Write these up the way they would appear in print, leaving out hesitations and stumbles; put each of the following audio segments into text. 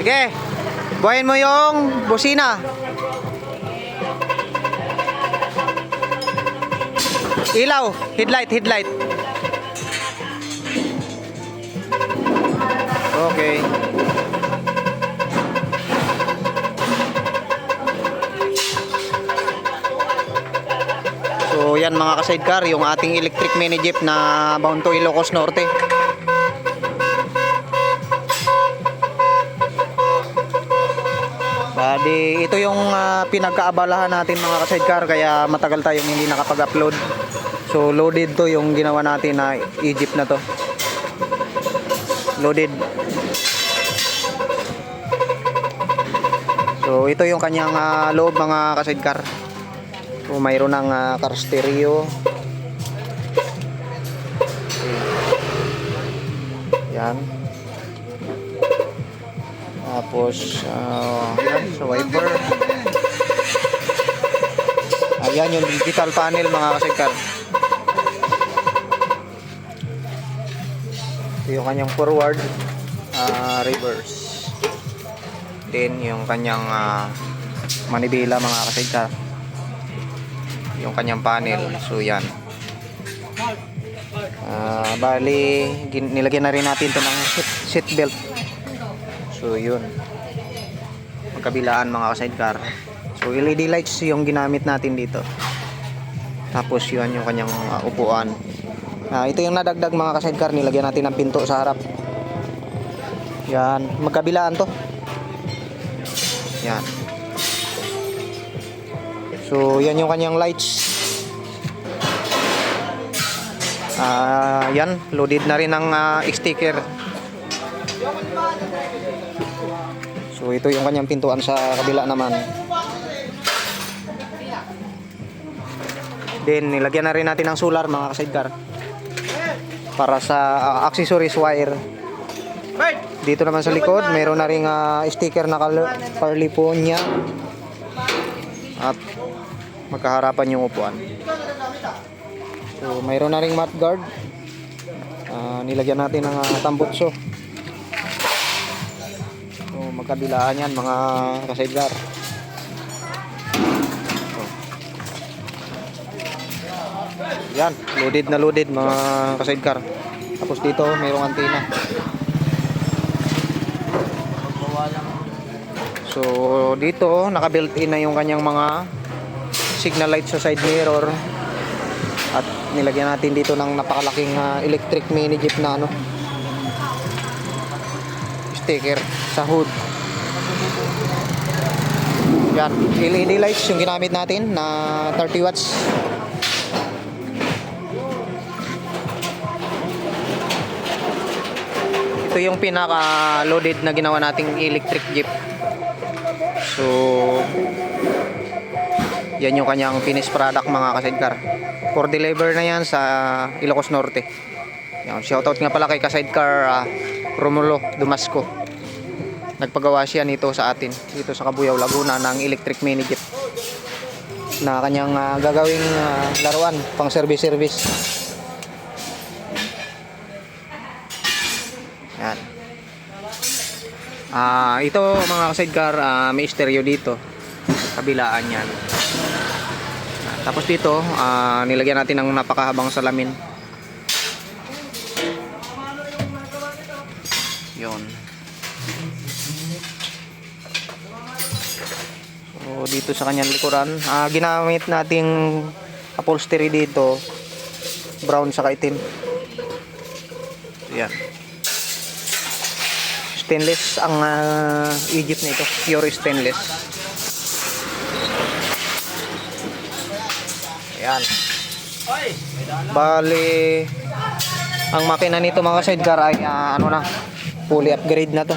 Sige. Buhayin mo yung busina. Ilaw, headlight. Okay. So yan mga ka-sidecar, yung ating electric mini jeep na bound to Ilocos Norte. Bali, ito yung pinagkaabalahan natin mga ka-sidecar, kaya matagal tayong hindi nakapag-upload. So loaded to yung ginawa natin na e-jeep na to. Loaded. So ito yung kanyang loob mga ka-sidecar. So mayroon ng car stereo. Yan. Tapos yan, sa wiper. Ayan yung digital panel mga ka-sidecar. Ito yung kanyang forward, reverse. Then yung kanyang manibela mga ka-sidecar. Yung kanyang panel. So yan. Bali nilagyan na rin natin to ng seat belt. So yun. Magkabilaan mga ka-sidecar. So LED lights yung ginamit natin dito. Tapos yun yung kanyang upuan. Ito yung nadagdag mga ka-sidecar, nilagyan natin ng pinto sa harap. Yan, magkabilaan to. Yan. So yan yung kanyang lights. Yan, loaded na rin ng sticker. So ito yung kanyang pintuan sa kabila naman. Then nilagyan na rin natin ng solar mga ka-sidecar, para sa accessories wire. Dito naman sa likod mayroon na ring sticker na California. At magkaharapan yung upuan. So mayroon na ring mat guard. Nilagyan natin ng tambutso. So magkabilaan yan mga ka-sidecar. Yan, loaded na loaded mga ka-sidecar. Tapos dito mayroong antena. So dito naka-built in na yung kanyang mga signal light sa side mirror. At nilagyan natin dito ng napakalaking electric mini jeep na sticker sa hood. Yan, LED lights yung ginamit natin na 30 watts. Ito yung pinaka loaded na ginawa nating electric jeep. So yan yung kanyang finished product mga ka-sidecar. For deliver na yan sa Ilocos Norte. Yan, shoutout nga pala kay ka-sidecar Romulo Dumasco. Nagpagawa siya nito sa atin dito sa Cabuyao, Laguna ng electric mini jeep na kanyang gagawing laruan pang service. Yan. Ito mga ka-sidecar, may stereo dito. Kabilaan yan. Tapos dito, nilagyan natin ng napakahabang salamin. Yun. So dito sa kanyang likuran, ginamit nating upholstery dito, brown saka itim. Yan. Stainless ang e-jeep na ito, pure stainless. Ayan. Bali, ang makina nito mga ka-sidecar ay fully upgrade na to.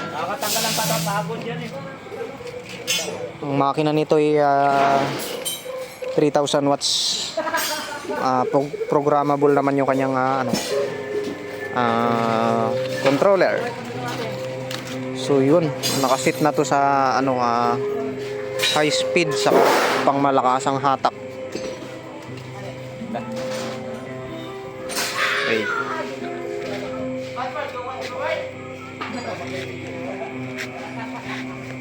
Ang makina nito ay 3,000 watts. Programmable naman yung kanyang controller. So yun, nakasit na to sa high speed sa pangmalakasang hatak.